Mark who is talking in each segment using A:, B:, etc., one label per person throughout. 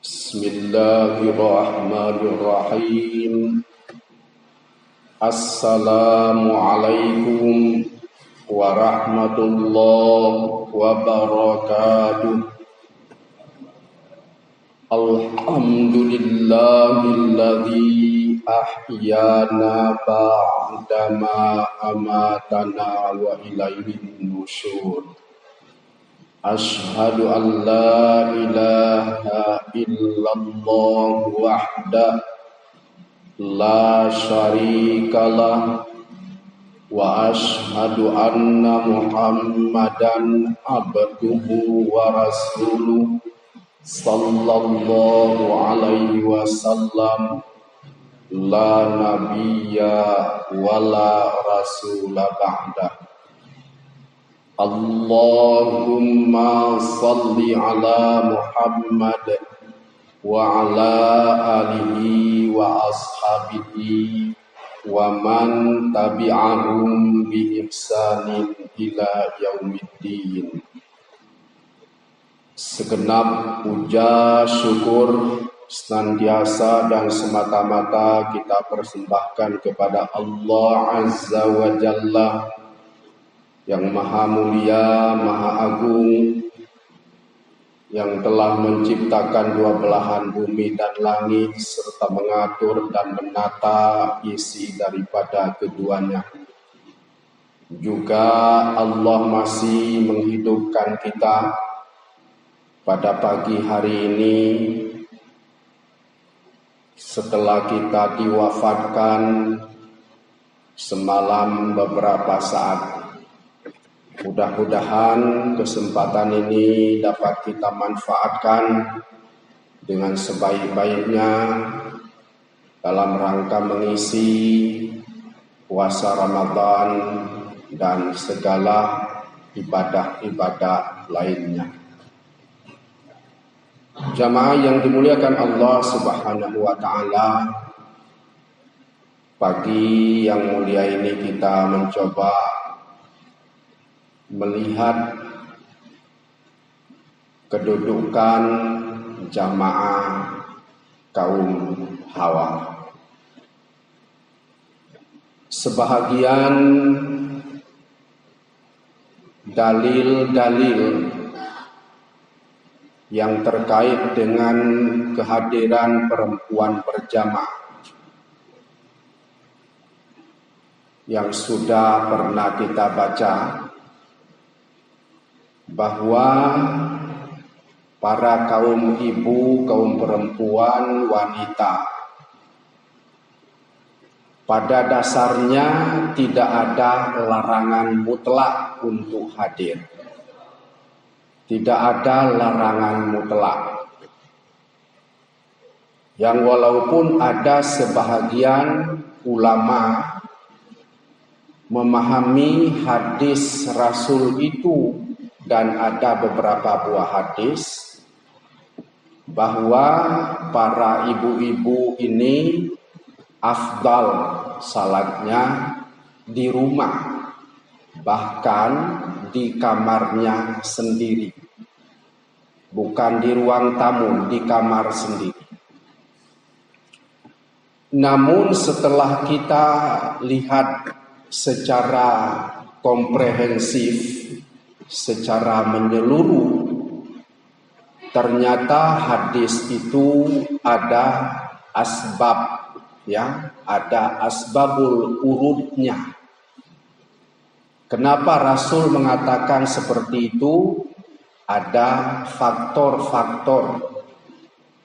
A: Bismillahirrahmanirrahim. Assalamualaikum warahmatullahi wabarakatuh. Alhamdulillahilladzi ahyana ba'dama amatana wa ilaihin nusyur. Ashhadu an la ilaha illallah wahda la syarikalah wa ashhadu anna Muhammadan abduhu wa rasuluh sallallahu alaihi wasallam la nabiyya wa la rasula ba'dah. Allahumma salli ala Muhammad wa ala alihi wa ashabihi wa man tabi'ahum bi ihsanin ila yaumiddin. Segenap puja syukur senantiasa dan semata-mata kita persembahkan kepada Allah Azza wa Jalla yang maha mulia, maha agung, yang telah menciptakan dua belahan bumi dan langit serta mengatur dan menata isi daripada keduanya. Juga Allah masih menghidupkan kita pada pagi hari ini setelah kita diwafatkan semalam beberapa saat. Mudah-mudahan kesempatan ini dapat kita manfaatkan dengan sebaik-baiknya dalam rangka mengisi puasa Ramadan dan segala ibadah-ibadah lainnya. Jamaah yang dimuliakan Allah Subhanahu wa Ta'ala, pagi yang mulia ini kita mencoba melihat kedudukan jamaah kaum Hawa. Sebahagian dalil-dalil yang terkait dengan kehadiran perempuan berjamaah yang sudah pernah kita baca, bahwa para kaum ibu, kaum perempuan, wanita pada dasarnya tidak ada larangan mutlak untuk hadir. Tidak ada larangan mutlak. Yang walaupun ada sebahagian ulama memahami hadis Rasul itu, dan ada beberapa buah hadis bahwa para ibu-ibu ini afdal salatnya di rumah, bahkan di kamarnya sendiri, bukan di ruang tamu, di kamar sendiri. Namun setelah kita lihat secara komprehensif, secara menyeluruh, ternyata hadis itu ada asbab, ya, ada asbabul urudnya. Kenapa Rasul mengatakan seperti itu? Ada faktor-faktor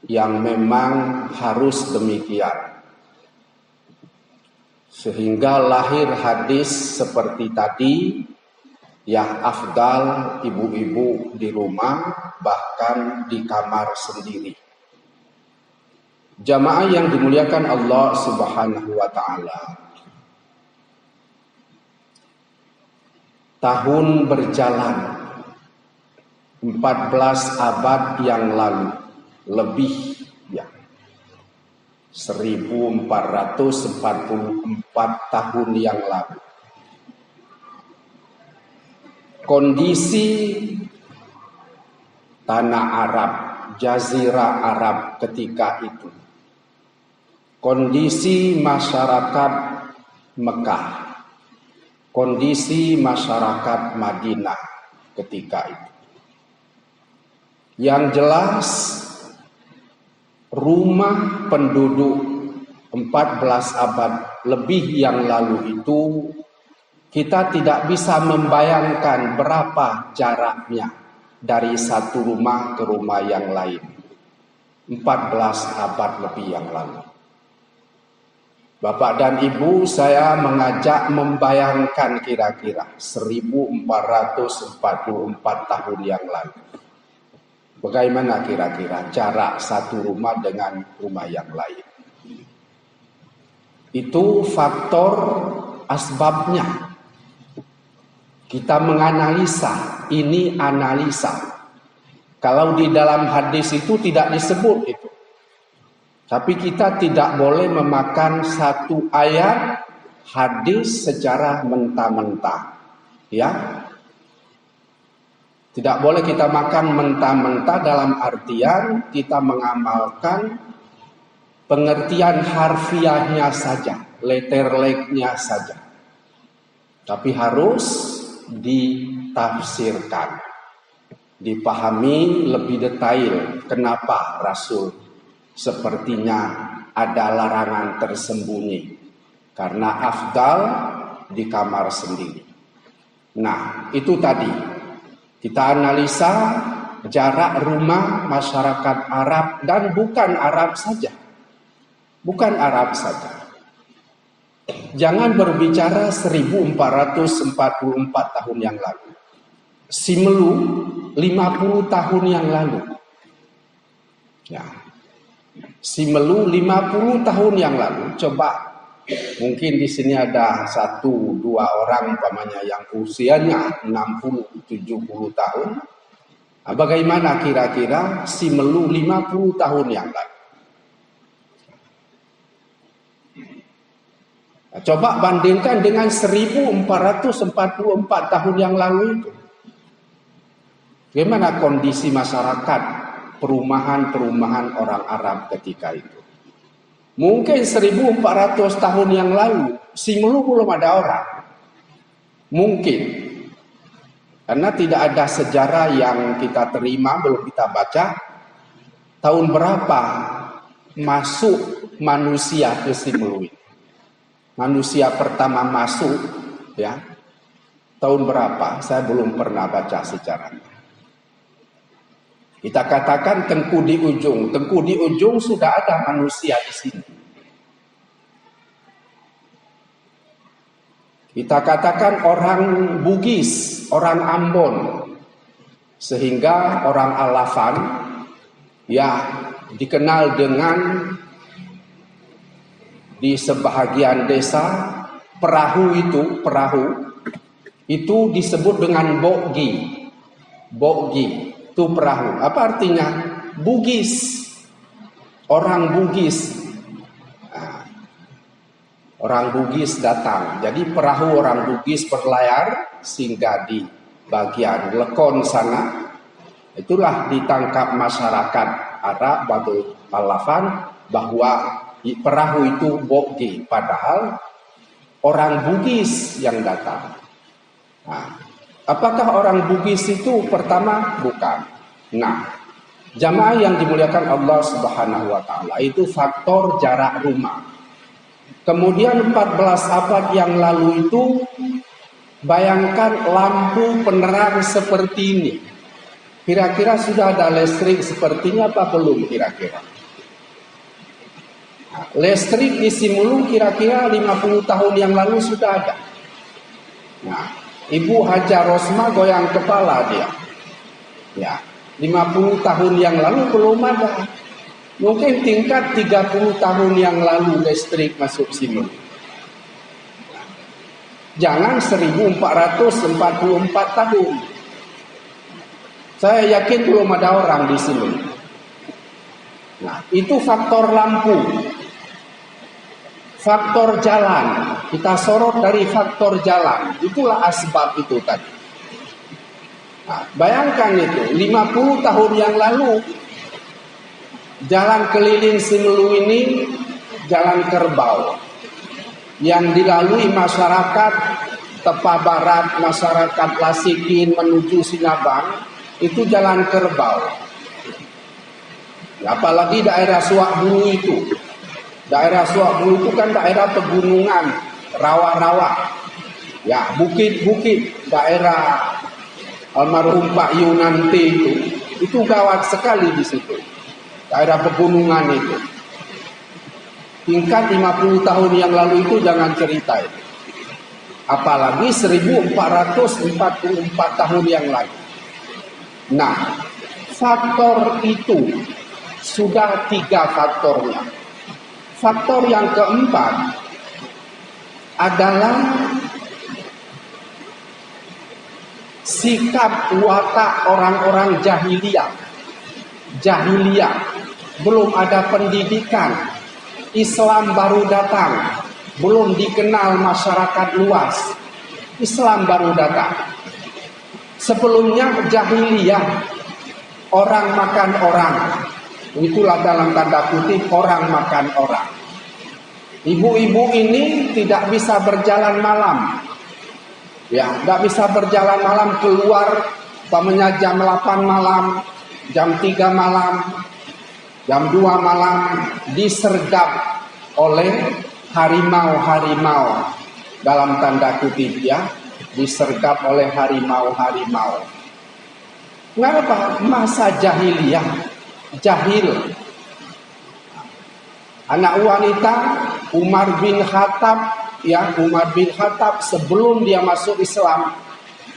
A: yang memang harus demikian, sehingga lahir hadis seperti tadi, yang afdal ibu-ibu di rumah, bahkan di kamar sendiri. Jamaah yang dimuliakan Allah Subhanahu wa Ta'ala, tahun berjalan 14 abad yang lalu, lebih ya, 1444 tahun yang lalu. Kondisi tanah Arab Jazirah Arab ketika itu. Kondisi masyarakat Mekah, kondisi masyarakat Madinah ketika itu. Yang jelas rumah penduduk 14 abad lebih yang lalu itu, kita tidak bisa membayangkan berapa jaraknya dari satu rumah ke rumah yang lain. 14 abad lebih yang lalu. Bapak dan Ibu, saya mengajak membayangkan kira-kira 1444 tahun yang lalu. Bagaimana kira-kira jarak satu rumah dengan rumah yang lain? Itu faktor asbabnya. Kita menganalisa, ini analisa. Kalau di dalam hadis itu tidak disebut itu. Tapi kita tidak boleh memakan satu ayat hadis secara mentah-mentah. Ya. Tidak boleh kita makan mentah-mentah dalam artian kita mengamalkan pengertian harfiahnya saja, letter-leknya saja. Tapi harus ditafsirkan, dipahami lebih detail kenapa Rasul sepertinya ada larangan tersembunyi. Karena afdal di kamar sendiri. Nah, itu tadi. Kita analisa jarak rumah masyarakat Arab dan bukan Arab saja. Bukan Arab saja. Jangan berbicara 1444 tahun yang lalu. Simelu 50 tahun yang lalu. Ya. Simelu 50 tahun yang lalu. Coba mungkin di sini ada 1-2 orang umpamanya yang usianya 60-70 tahun. Nah, bagaimana kira-kira Simelu 50 tahun yang lalu? Nah, coba bandingkan dengan 1444 tahun yang lalu itu. Bagaimana kondisi masyarakat, perumahan-perumahan orang Arab ketika itu? Mungkin 1400 tahun yang lalu, Simelu belum ada orang. Mungkin. Karena tidak ada sejarah yang kita terima, belum kita baca. Tahun berapa masuk manusia ke Simelu? Manusia pertama masuk, ya. Tahun berapa? Saya belum pernah baca sejarahnya. Kita katakan Tengku di ujung. Tengku di ujung sudah ada manusia di sini. Kita katakan orang Bugis, orang Ambon. Sehingga orang Alafan, ya dikenal dengan di sebahagian desa, perahu itu disebut dengan Boggi. Boggi. Itu perahu. Apa artinya? Bugis. Orang Bugis. Nah, orang Bugis datang. Jadi perahu orang Bugis berlayar singgah di bagian Lekon sana. Itulah ditangkap masyarakat Arab Batu Alafan bahwa perahu itu Boggi. Padahal orang Bugis yang datang. Nah, apakah orang Bugis itu pertama? Bukan. Nah, jamaah yang dimuliakan Allah Subhanahu wa Ta'ala, itu faktor jarak rumah. Kemudian 14 abad yang lalu itu, bayangkan lampu penerang seperti ini. Kira-kira sudah ada listrik sepertinya apa belum kira-kira? Nah, listrik di Simelu kira-kira 50 tahun yang lalu sudah ada. Nah, Ibu Hajar Rosma goyang kepala dia. Ya, 50 tahun yang lalu belum ada. Mungkin tingkat 30 tahun yang lalu listrik masuk Simelu. Jangan 1444 tahun. Saya yakin belum ada orang di Simelu. Nah, itu faktor lampu. Faktor jalan, kita sorot dari faktor jalan, itulah asbab itu tadi. Nah, bayangkan itu, 50 tahun yang lalu, Jalan keliling Simelu ini jalan kerbau yang dilalui masyarakat Tepa Barat, masyarakat Lasikin menuju Sinabang, itu jalan kerbau. Apalagi daerah Suak Bulu itu. Daerah Suak Bulu itu kan daerah pegunungan, rawa-rawa. Ya, bukit-bukit daerah almarhum Pak Yunanti itu gawat sekali di situ. Daerah pegunungan itu. Tingkat 50 tahun yang lalu itu jangan cerita itu. Apalagi 1444 tahun yang lalu. Nah, faktor itu sudah 3 faktornya. Faktor yang keempat adalah sikap watak orang-orang jahiliyah. Jahiliyah, belum ada pendidikan, Islam baru datang, belum dikenal masyarakat luas. Islam baru datang. Sebelumnya jahiliyah, orang makan orang. Itulah dalam tanda kutip orang makan orang. Ibu-ibu ini tidak bisa berjalan malam. Ya, tidak bisa berjalan malam, keluar umpamanya jam 8 malam, jam 3 malam, jam 2 malam, disergap oleh harimau-harimau. Dalam tanda kutip ya, disergap oleh harimau-harimau. Kenapa? Masa jahiliyah, jahil. Anak wanita Umar bin Khattab, ya, Umar bin Khattab sebelum dia masuk Islam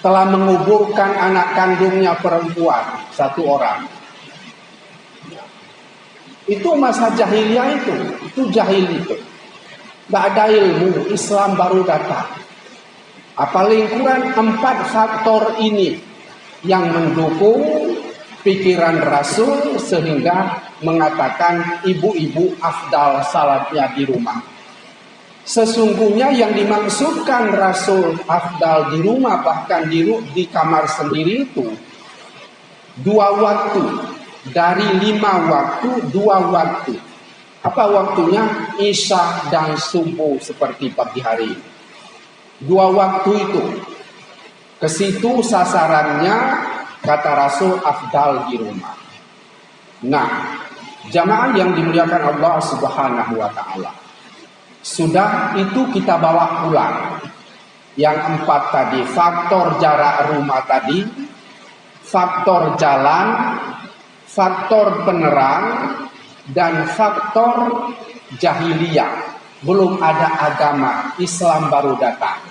A: telah menguburkan anak kandungnya perempuan 1 orang. Itu masa jahiliyah itu jahil itu. Tidak ada ilmu, Islam baru datang. Paling kurang 4 faktor ini yang mendukung pikiran Rasul sehingga mengatakan ibu-ibu afdal salatnya di rumah. Sesungguhnya yang dimaksudkan Rasul afdal di rumah, bahkan di kamar sendiri itu 2 waktu. Dari 5 waktu, 2 waktu. Apa waktunya? Isya dan subuh seperti pagi hari. 2 waktu itu. Ke situ sasarannya, kata Rasul, afdal di rumah. Nah, jamaah yang dimuliakan Allah Subhanahu wa Ta'ala, sudah itu kita bawa pulang. Yang 4 tadi, faktor jarak rumah tadi, faktor jalan, faktor penerang, dan faktor jahiliyah. Belum ada agama, Islam baru datang.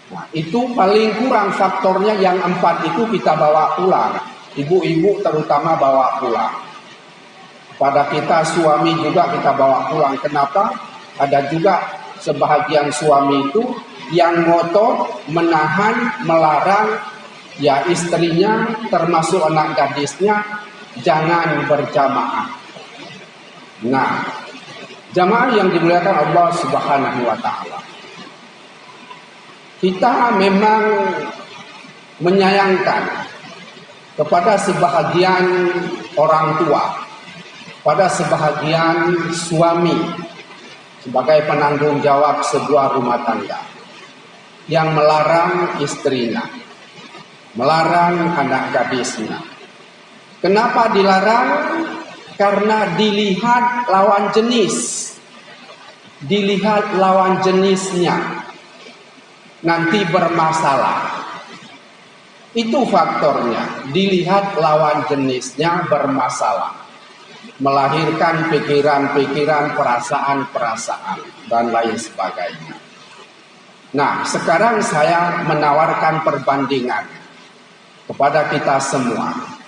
A: Nah, itu paling kurang faktornya yang 4 itu kita bawa pulang. Ibu-ibu terutama bawa pulang. Pada kita suami juga kita bawa pulang. Kenapa? Ada juga sebahagian suami itu yang ngotot, menahan, melarang ya istrinya termasuk anak gadisnya jangan berjamaah. Nah, jamaah yang dimuliakan Allah Subhanahu wa Ta'ala, kita memang menyayangkan kepada sebahagian orang tua, pada sebahagian suami sebagai penanggung jawab sebuah rumah tangga yang melarang istrinya, melarang anak gadisnya. Kenapa dilarang? Karena dilihat lawan jenis, dilihat lawan jenisnya nanti bermasalah. Itu faktornya, dilihat lawan jenisnya bermasalah, melahirkan pikiran-pikiran, perasaan-perasaan dan lain sebagainya. Nah, sekarang saya menawarkan perbandingan kepada kita semua.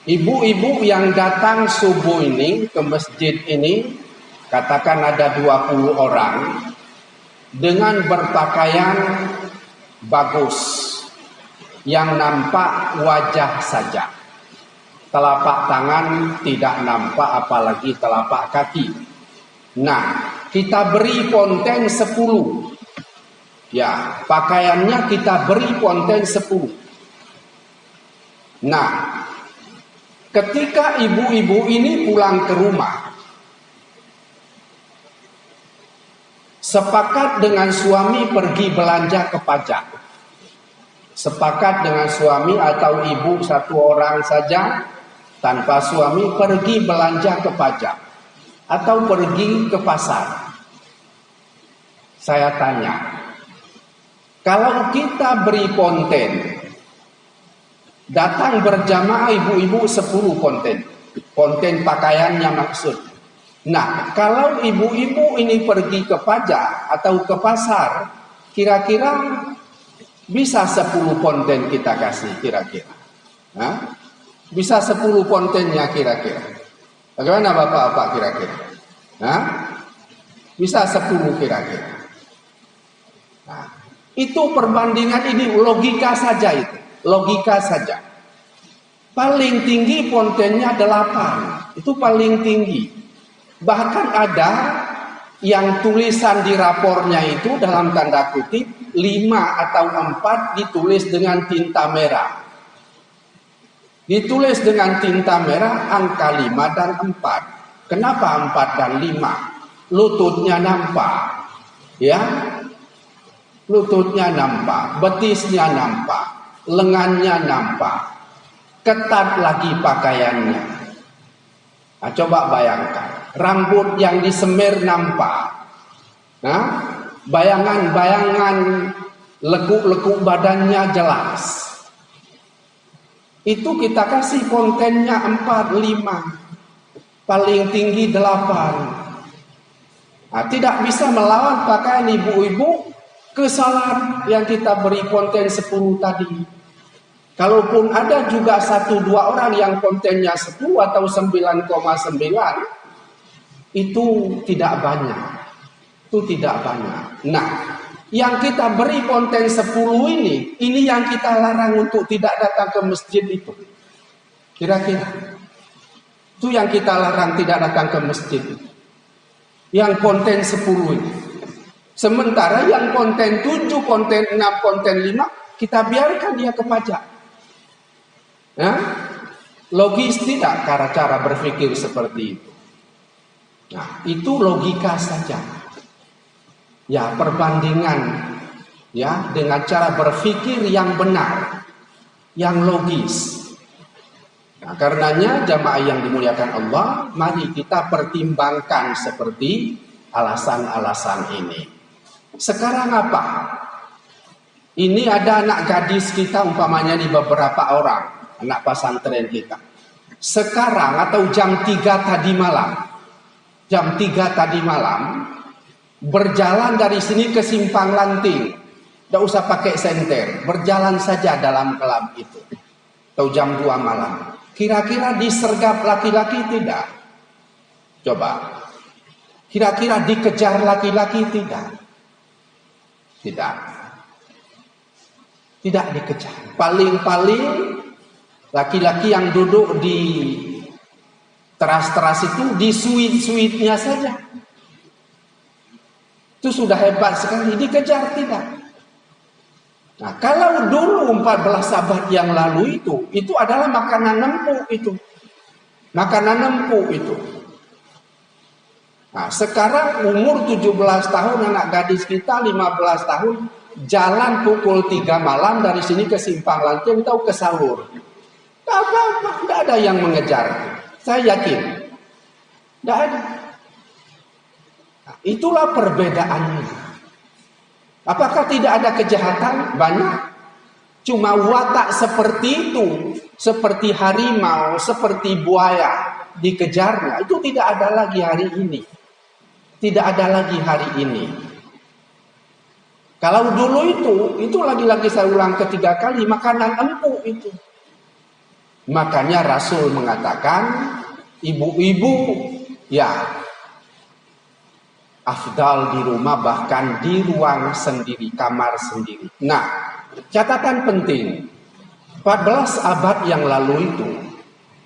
A: Ibu-ibu yang datang subuh ini ke masjid ini, katakan ada 20 orang dengan berpakaian bagus, yang nampak wajah saja, telapak tangan tidak nampak, apalagi telapak kaki. Nah, kita beri konten 10. Ya, pakaiannya kita beri konten 10. Nah, Ketika ibu-ibu ini pulang ke rumah, sepakat dengan suami pergi belanja ke pajak. Sepakat dengan suami atau ibu satu orang saja tanpa suami pergi belanja ke pajak atau pergi ke pasar. Saya tanya, kalau kita beri konten, datang berjamaah ibu-ibu 10 konten. Konten pakaiannya maksud. Nah, kalau ibu-ibu ini pergi ke pajak atau ke pasar, kira-kira bisa 10 konten kita kasih kira-kira. Nah, bisa 10 kontennya kira-kira. Bagaimana Bapak-bapak kira-kira? Nah, bisa 10 kira-kira. Nah, itu perbandingan ini logika saja itu. Logika saja. Paling tinggi kontennya 8. Itu paling tinggi. Bahkan ada yang tulisan di rapornya itu dalam tanda kutip 5 atau 4 ditulis dengan tinta merah. Ditulis dengan tinta merah angka 5 dan 4. Kenapa 4 dan 5? Lututnya nampak. Ya. Lututnya nampak, betisnya nampak. Lengannya nampak, ketat lagi pakaiannya. Nah, coba bayangkan, rambut yang disemir nampak. Nah, bayangan-bayangan lekuk-lekuk badannya jelas. Itu kita kasih kontennya 4, 5, paling tinggi 8. Nah, tidak bisa melawan pakaian ibu-ibu ke salat yang kita beri konten 10 tadi. Kalaupun ada juga 1-2 orang yang kontennya 10 atau 9,9, itu tidak banyak. Itu tidak banyak. Nah, yang kita beri konten 10 ini yang kita larang untuk tidak datang ke masjid itu. Kira-kira. Itu yang kita larang tidak datang ke masjid. Yang konten 10 ini. Sementara yang konten 7, konten 6, konten 5, kita biarkan dia ke pajak. Nah, logis tidak cara berpikir seperti itu? Nah, itu logika saja. Ya, perbandingan ya dengan cara berpikir yang benar, yang logis. Nah, karenanya jamaah yang dimuliakan Allah, mari kita pertimbangkan seperti alasan-alasan ini. Sekarang apa? Ini ada anak gadis kita umpamanya di beberapa orang, anak pesantren kita. Sekarang atau jam 3 tadi malam, berjalan dari sini ke Simpang Lanting. Tidak usah pakai senter, berjalan saja dalam gelap itu. Atau jam 2 malam. Kira-kira disergap laki-laki tidak? Coba. Kira-kira dikejar laki-laki tidak? Tidak. Tidak dikejar. Paling-paling laki-laki yang duduk di teras-teras itu di suite-suite-nya saja. Itu sudah hebat sekali. Dikejar tidak. Nah, kalau dulu 14 abad yang lalu itu adalah makanan empuk itu. Makanan empuk itu. Nah, sekarang umur 17 tahun anak gadis kita 15 tahun jalan pukul 3 malam dari sini ke Simpang Lanting atau ke sahur. Tidak ada yang mengejar. Saya yakin. Tidak ada. Nah, itulah perbedaannya. Apakah tidak ada kejahatan? Banyak. Cuma watak seperti itu, seperti harimau, seperti buaya dikejarnya, itu tidak ada lagi hari ini. Tidak ada lagi hari ini. Kalau dulu itu lagi-lagi saya ulang ketiga kali, makanan empuk itu. Makanya Rasul mengatakan, ibu-ibu ya afdal di rumah, bahkan di ruang sendiri, kamar sendiri. Nah, catatan penting, 14 abad yang lalu itu,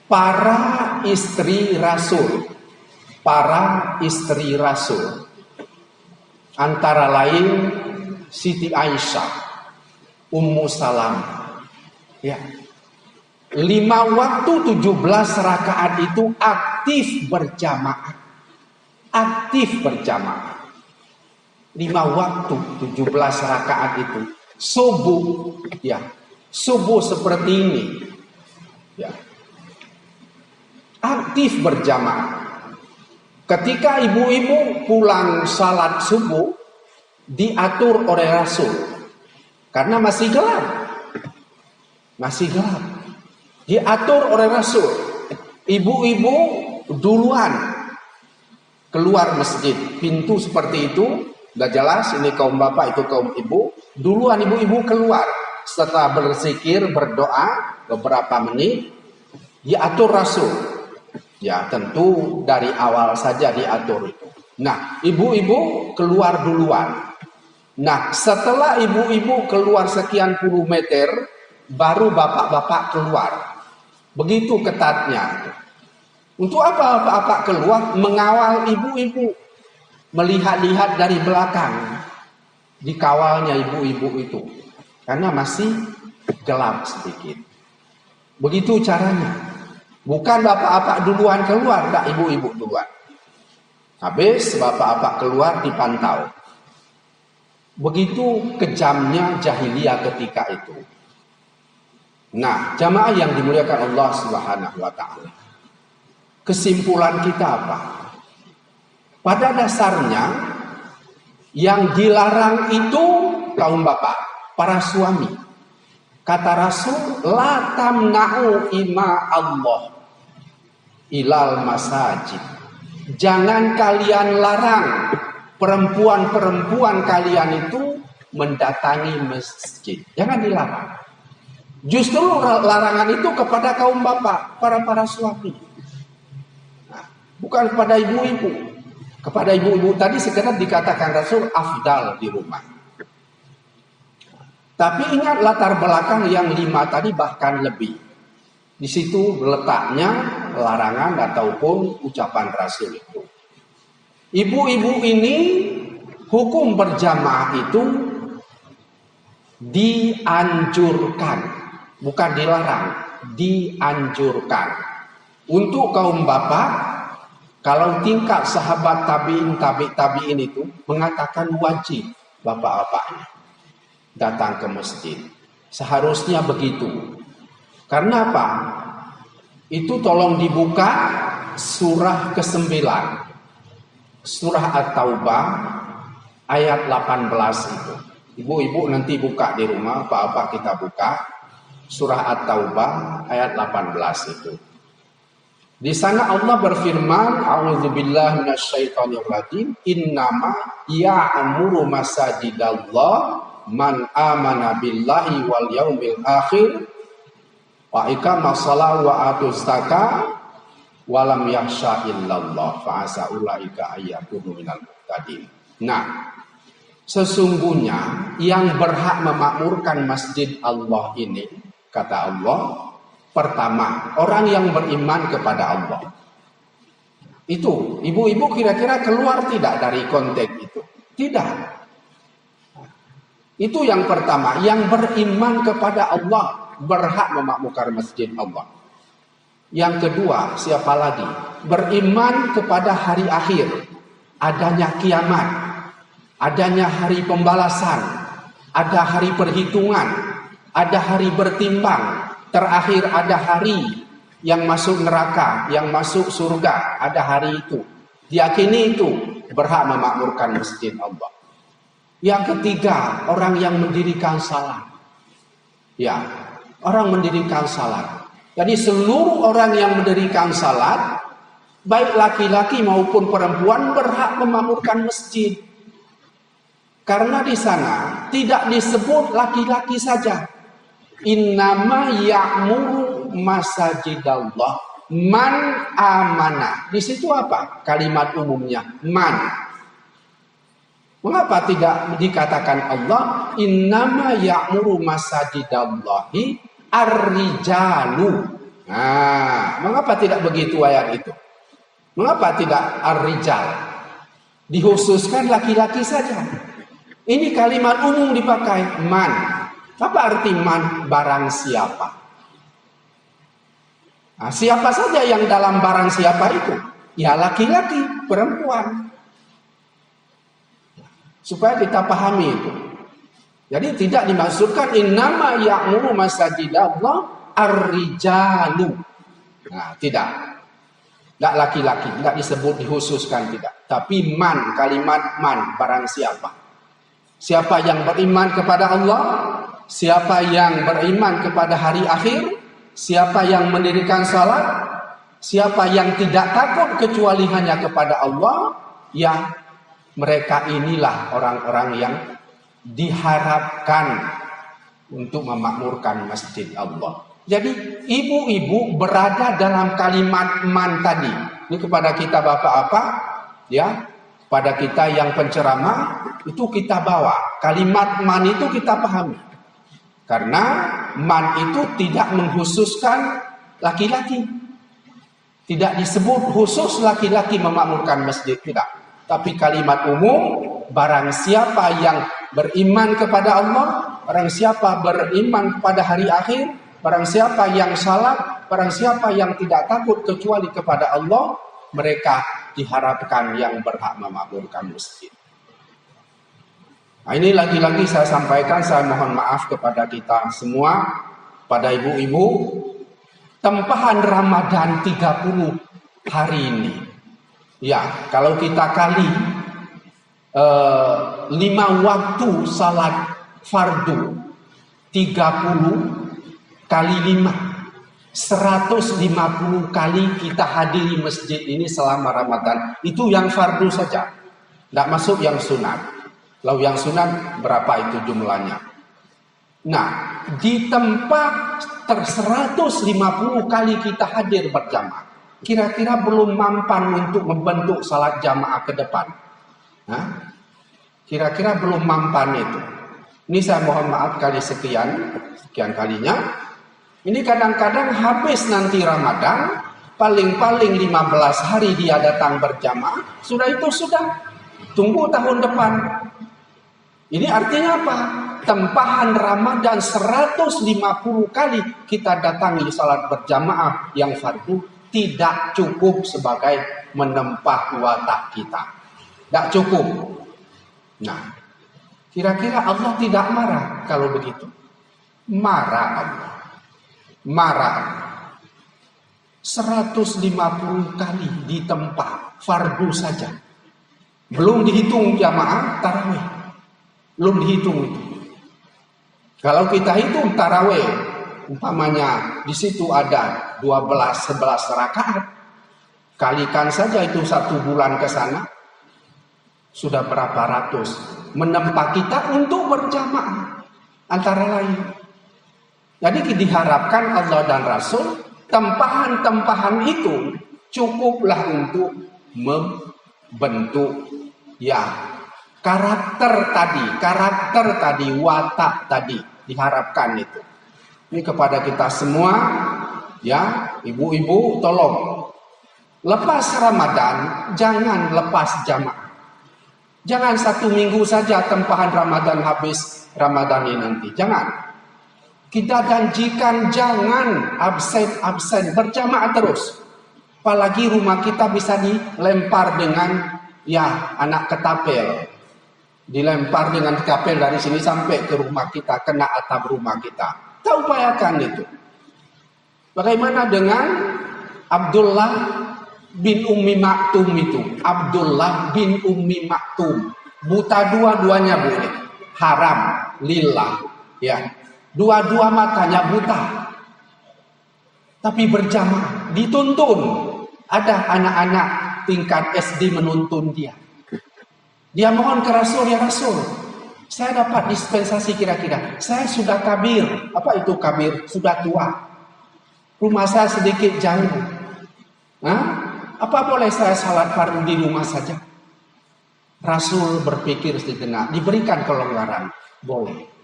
A: para istri Rasul, antara lain Siti Aisyah, Ummu Salam, ya, 5 waktu 17 rakaat itu aktif berjamaah. Aktif berjamaah. 5 waktu 17 rakaat itu. Subuh, ya. Subuh seperti ini. Ya. Aktif berjamaah. Ketika ibu-ibu pulang salat subuh, diatur oleh Rasul. Karena masih gelap. Masih gelap. Diatur oleh Rasul. Ibu-ibu duluan keluar masjid. Pintu seperti itu. Udah jelas, ini kaum bapak, itu kaum ibu. Duluan ibu-ibu keluar. Setelah berzikir, berdoa, beberapa menit, diatur Rasul. Ya, tentu dari awal saja diatur itu. Nah, ibu-ibu keluar duluan. Nah, setelah ibu-ibu keluar sekian puluh meter, baru bapak-bapak keluar. Begitu ketatnya. Untuk apa bapak keluar? Mengawal ibu-ibu. Melihat-lihat dari belakang. Dikawalnya ibu-ibu itu. Karena masih gelap sedikit. Begitu caranya. Bukan bapak-bapak duluan keluar, tak ibu-ibu duluan. Habis bapak-bapak keluar dipantau. Begitu kejamnya jahiliyah ketika itu. Nah, jamaah yang dimuliakan Allah Subhanahu wa taala. Kesimpulan kita apa? Pada dasarnya yang dilarang itu kaum bapak, para suami. Kata Rasul, la tamna'u ima Allah ilal masajid. Jangan kalian larang perempuan-perempuan kalian itu mendatangi masjid. Jangan dilarang. Justru larangan itu kepada kaum bapak, para suami. Nah, bukan kepada ibu-ibu. Kepada ibu-ibu tadi sekedar dikatakan Rasul afdal di rumah. Tapi ingat latar belakang yang 5 tadi bahkan lebih. Di situ letaknya larangan ataupun ucapan Rasul itu. Ibu-ibu ini hukum berjamaah itu dianjurkan, bukan dilarang, dianjurkan. Untuk kaum bapak, kalau tingkat sahabat tabi'in itu mengatakan wajib bapak-bapaknya datang ke masjid. Seharusnya begitu. Karena apa? Itu tolong dibuka surah ke-9. Surah At-Taubah ayat 18 itu. Ibu-ibu nanti buka di rumah, bapak kita buka. Surah At-Taubah ayat 18 itu. Di sana Allah berfirman, a'udzubillahi minasyaitonirrajim, innama ya'muru masajidallah man amana billahi wal yaumil akhir wa iqama shalah wa atuz zakah wa lam yakhsha illallah fa asa ulaika ayyakunu minal muhtadin. Nah, sesungguhnya yang berhak memakmurkan masjid Allah ini, kata Allah, pertama, orang yang beriman kepada Allah. Itu, ibu-ibu kira-kira keluar tidak dari konteks itu? Tidak. Itu yang pertama, yang beriman kepada Allah berhak memakmurkan masjid Allah. Yang kedua, siapa lagi? Beriman kepada hari akhir, adanya kiamat, adanya hari pembalasan, ada hari perhitungan, ada hari bertimbang, terakhir ada hari yang masuk neraka, yang masuk surga, ada hari itu. Diyakini itu berhak memakmurkan masjid Allah. Yang ketiga, orang yang mendirikan salat. Ya, orang mendirikan salat. Jadi seluruh orang yang mendirikan salat, baik laki-laki maupun perempuan, berhak memakmurkan masjid. Karena di sana tidak disebut laki-laki saja. Innama ya'muru masajidallah man amana. Di situ apa? Kalimat umumnya man. Mengapa tidak dikatakan Allah innama ya'muru masajidallahi ar-rijalu? Nah, mengapa tidak begitu ayat itu? Mengapa tidak ar-rijal? Dikhususkan laki-laki saja. Ini kalimat umum dipakai man. Apa arti man? Barang siapa. Nah, siapa saja yang dalam barang siapa itu? Ya laki-laki, perempuan. Supaya kita pahami itu. Jadi tidak dimaksudkan innama ya'muru masajidallah ar-rijalu. Nah, tidak. Tidak laki-laki, tidak disebut dikhususkan, tidak. Tapi man, kalimat man, barang siapa. Siapa yang beriman kepada Allah, siapa yang beriman kepada hari akhir, siapa yang mendirikan salat, siapa yang tidak takut kecuali hanya kepada Allah, ya mereka inilah orang-orang yang diharapkan untuk memakmurkan masjid Allah. Jadi ibu-ibu berada dalam kalimat man tadi. Ini kepada kita bapak-bapak, ya, kepada kita yang penceramah, itu kita bawa. Kalimat man itu kita pahami. Karena man itu tidak mengkhususkan laki-laki. Tidak disebut khusus laki-laki memakmurkan masjid, tidak. Tapi kalimat umum, barang siapa yang beriman kepada Allah, barang siapa beriman kepada hari akhir, barang siapa yang salat, barang siapa yang tidak takut kecuali kepada Allah, mereka diharapkan yang berhak memakmurkan masjid. Nah, ini lagi-lagi saya sampaikan, saya mohon maaf kepada kita semua, pada ibu-ibu, tempahan Ramadan 30 hari ini. Ya, kalau kita kali 5 waktu salat fardu 30 kali 5, 150 kali kita hadiri masjid ini selama Ramadan. Itu yang fardu saja, tidak masuk yang sunat. Kalau yang sunat berapa itu jumlahnya? Nah, di tempat 150 kali kita hadir berjamaah, kira-kira belum mampan untuk membentuk salat jamaah ke depan. Nah, kira-kira belum mampan itu. Ini saya mohon maaf kali sekian kalinya. Ini kadang-kadang habis nanti Ramadan, paling-paling 15 hari dia datang berjamaah, sudah itu sudah tunggu tahun depan. Ini artinya apa? Tempahan Ramadan 150 kali kita datangi salat berjamaah yang fardu tidak cukup sebagai menempah watak kita. Tidak cukup. Nah, kira-kira Allah tidak marah kalau begitu? Marah Allah. Marah. 150 kali ditempa fardu saja. Belum dihitung jamaah tarawih. Belum dihitung itu. Kalau kita hitung tarawih, umpamanya di situ ada 12-11 rakaat, kalikan saja itu 1 bulan ke sana, sudah berapa ratus menempa kita untuk berjamaah antara lain. Jadi diharapkan Allah dan Rasul, tempahan-tempahan itu cukuplah untuk membentuk ya karakter tadi, watak tadi, diharapkan itu. Ini kepada kita semua, ya, ibu-ibu, tolong lepas Ramadan, jangan lepas jamaah. Jangan 1 minggu saja tempahan Ramadan habis Ramadan ini nanti. Jangan. Kita janjikan jangan absen, berjamaah terus. Apalagi rumah kita bisa dilempar dengan ya anak ketapel. Dilempar dengan kapel dari sini sampai ke rumah kita, kena atap rumah kita. Kita upayakan itu. Bagaimana dengan Abdullah bin Ummi Maktum itu? Abdullah bin Ummi Maktum, buta dua-duanya Bu ini. Haram, lillah, ya. Dua-dua matanya buta. Tapi berjamaah, dituntun. Ada anak-anak tingkat SD menuntun dia. Dia mohon ke Rasul, ya Rasul, saya dapat dispensasi kira-kira. Saya sudah kabir. Apa itu kabir? Sudah tua. Rumah saya sedikit jauh. Nah, apa boleh saya salat fardu di rumah saja? Rasul berpikir sejenak, diberikan kelonggaran. Boleh.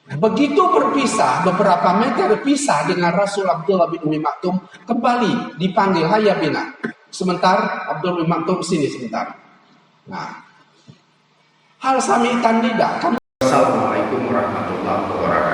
A: Begitu berpisah, beberapa meter pisah dengan Rasul Abdullah bin Ummi Maktum, kembali dipanggil, hayya bina. Sebentar, Abdullah bin Maktum sini sebentar. Nah, hal sami'tan tidak. Assalamualaikum warahmatullahi wabarakatuh.